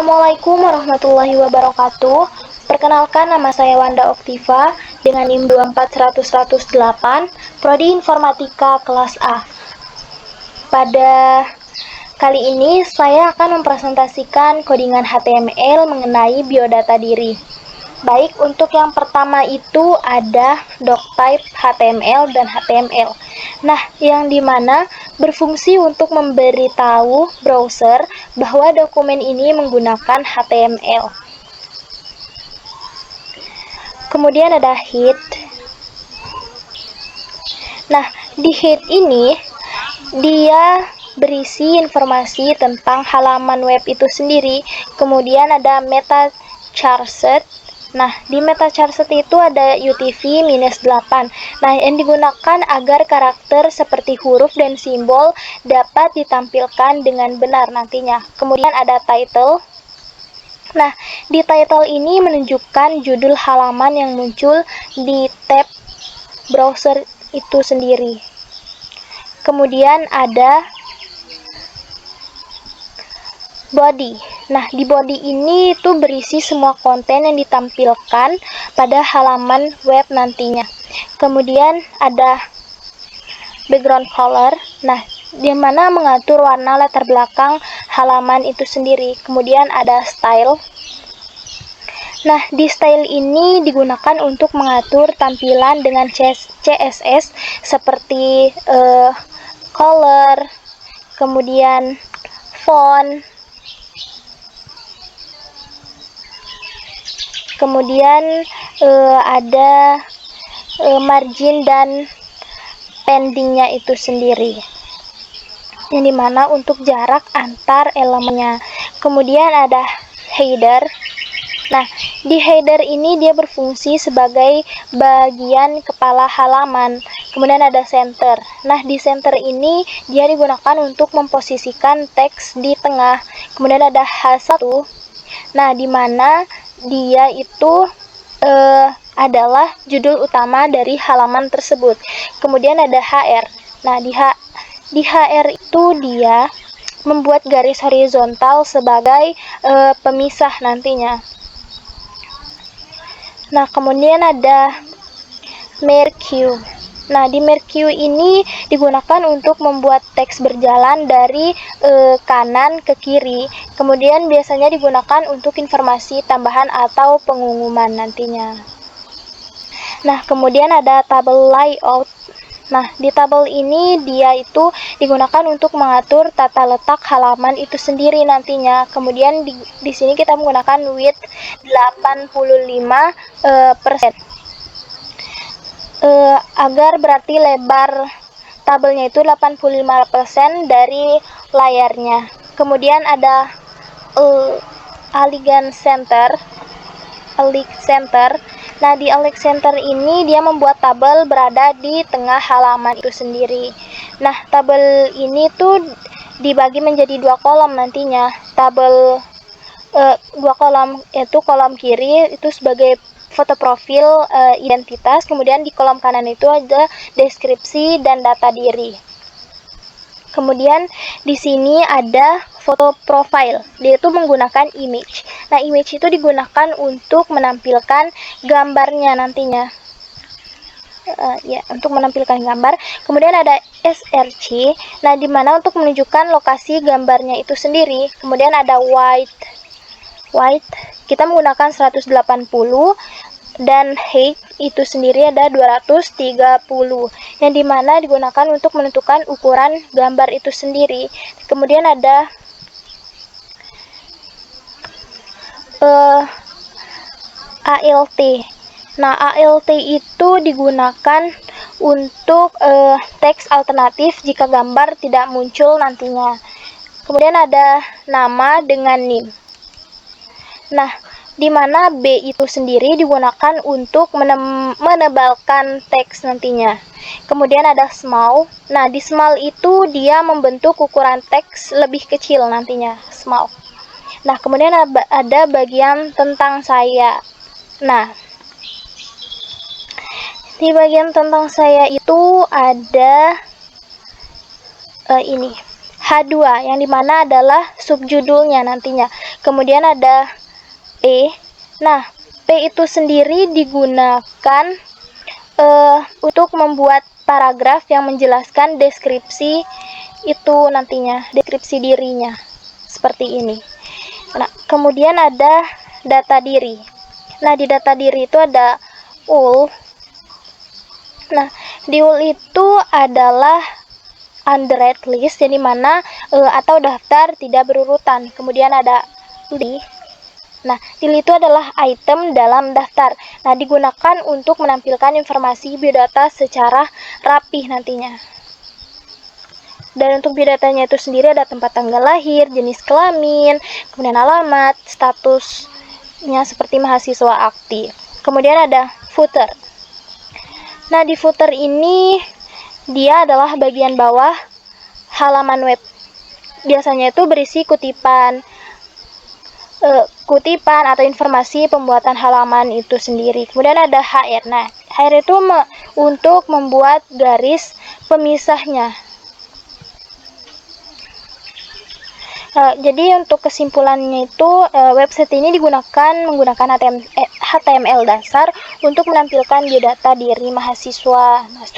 Assalamualaikum warahmatullahi wabarakatuh. Perkenalkan, nama saya Wanda Oktiva dengan NIM 24108, Prodi Informatika kelas A. Pada kali ini saya akan mempresentasikan codingan HTML mengenai biodata diri. Baik, untuk yang pertama itu ada doctype HTML dan HTML. Nah, yang dimana berfungsi untuk memberitahu browser bahwa dokumen ini menggunakan HTML. Kemudian ada head. Nah, di head ini dia berisi informasi tentang halaman web itu sendiri. Kemudian ada meta charset. Nah, di meta charset itu ada UTF-8. Nah, yang digunakan agar karakter seperti huruf dan simbol dapat ditampilkan dengan benar nantinya. Kemudian ada title. Nah, di title ini menunjukkan judul halaman yang muncul di tab browser itu sendiri. Kemudian ada body. Nah, di body ini itu berisi semua konten yang ditampilkan pada halaman web nantinya. Kemudian ada background color. Nah, di mana mengatur warna latar belakang halaman itu sendiri. Kemudian ada style. Nah, di style ini digunakan untuk mengatur tampilan dengan CSS seperti color, kemudian font, kemudian ada margin dan paddingnya itu sendiri, yang dimana untuk jarak antar elemennya. Kemudian ada header. Nah, di header ini dia berfungsi sebagai bagian kepala halaman. Kemudian ada center. Nah, di center ini dia digunakan untuk memposisikan teks di tengah. Kemudian ada H1. Nah, di mana dia itu adalah judul utama dari halaman tersebut. Kemudian ada HR. Nah, di HR itu dia membuat garis horizontal sebagai pemisah nantinya. Nah, kemudian ada merqueue. Nah, di merqueue ini digunakan untuk membuat teks berjalan dari kanan ke kiri. Kemudian biasanya digunakan untuk informasi tambahan atau pengumuman nantinya. Nah, kemudian ada tabel layout. Nah, di tabel ini dia itu digunakan untuk mengatur tata letak halaman itu sendiri nantinya. Kemudian di sini kita menggunakan width 85%. Agar berarti lebar tabelnya itu 85% dari layarnya. Kemudian ada Align Center. Nah, di Align Center ini dia membuat tabel berada di tengah halaman itu sendiri. Nah, tabel ini tuh dibagi menjadi dua kolom nantinya. Tabel dua kolom, yaitu kolom kiri itu sebagai foto profil identitas, kemudian di kolom kanan itu ada deskripsi dan data diri. Kemudian di sini ada foto profile, dia itu menggunakan image. Nah, image itu digunakan untuk menampilkan gambarnya nantinya. Untuk menampilkan gambar. Kemudian ada src. Nah, dimana untuk menunjukkan lokasi gambarnya itu sendiri. Kemudian ada white, kita menggunakan 180, dan height itu sendiri ada 230, yang dimana digunakan untuk menentukan ukuran gambar itu sendiri. Kemudian ada ALT. Nah, ALT itu digunakan untuk teks alternatif jika gambar tidak muncul nantinya. Kemudian ada nama dengan NIM. Nah, di mana B itu sendiri digunakan untuk menebalkan teks nantinya. Kemudian ada small. Nah, di small itu dia membentuk ukuran teks lebih kecil nantinya, small. Nah, kemudian ada bagian tentang saya. Nah, di bagian tentang saya itu ada ini H2 yang dimana adalah subjudulnya nantinya. Kemudian ada P. Nah, P itu sendiri digunakan untuk membuat paragraf yang menjelaskan deskripsi itu nantinya, deskripsi dirinya seperti ini. Nah, kemudian ada data diri. Nah, di data diri itu ada UL. Nah, di UL itu adalah unread list, jadi mana atau daftar tidak berurutan. Kemudian ada list. Nah, list itu adalah item dalam daftar. Nah, digunakan untuk menampilkan informasi biodata secara rapih nantinya. Dan untuk biodatanya itu sendiri ada tempat tanggal lahir, jenis kelamin, kemudian alamat, statusnya seperti mahasiswa aktif. Kemudian ada footer. Nah, di footer ini dia adalah bagian bawah halaman web. Biasanya itu berisi kutipan atau informasi pembuatan halaman itu sendiri. Kemudian ada HR. Nah, HR itu untuk membuat garis pemisahnya. Jadi untuk kesimpulannya itu website ini menggunakan HTML dasar untuk menampilkan biodata diri mahasiswa. Nah,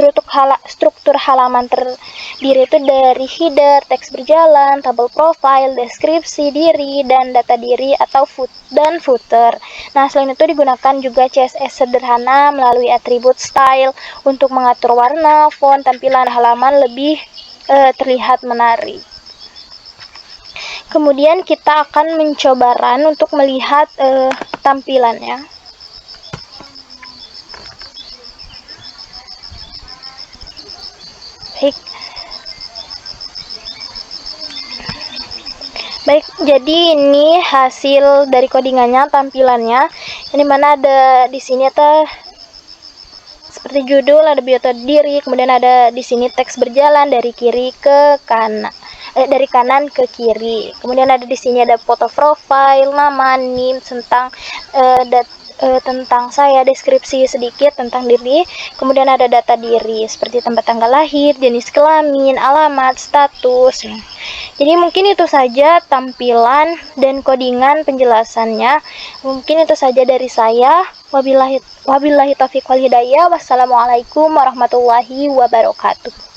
struktur halaman terdiri itu dari header, teks berjalan, tabel profile, deskripsi diri, dan data diri atau footer. Nah, selain itu digunakan juga CSS sederhana melalui atribut style untuk mengatur warna, font, tampilan halaman lebih terlihat menarik. Kemudian kita akan mencoba run untuk melihat tampilannya. Baik, jadi ini hasil dari codingannya, tampilannya. Ini mana ada di sini seperti judul, ada biodata diri, kemudian ada di sini teks berjalan dari kiri ke kanan. Dari kanan ke kiri. Kemudian ada di sini ada foto profile, nama, NIM, tentang saya, deskripsi sedikit tentang diri. Kemudian ada data diri seperti tempat tanggal lahir, jenis kelamin, alamat, status. Jadi mungkin itu saja tampilan dan codingan penjelasannya. Mungkin itu saja dari saya. Wabillahi taufiq wal hidayah. Wassalamualaikum warahmatullahi wabarakatuh.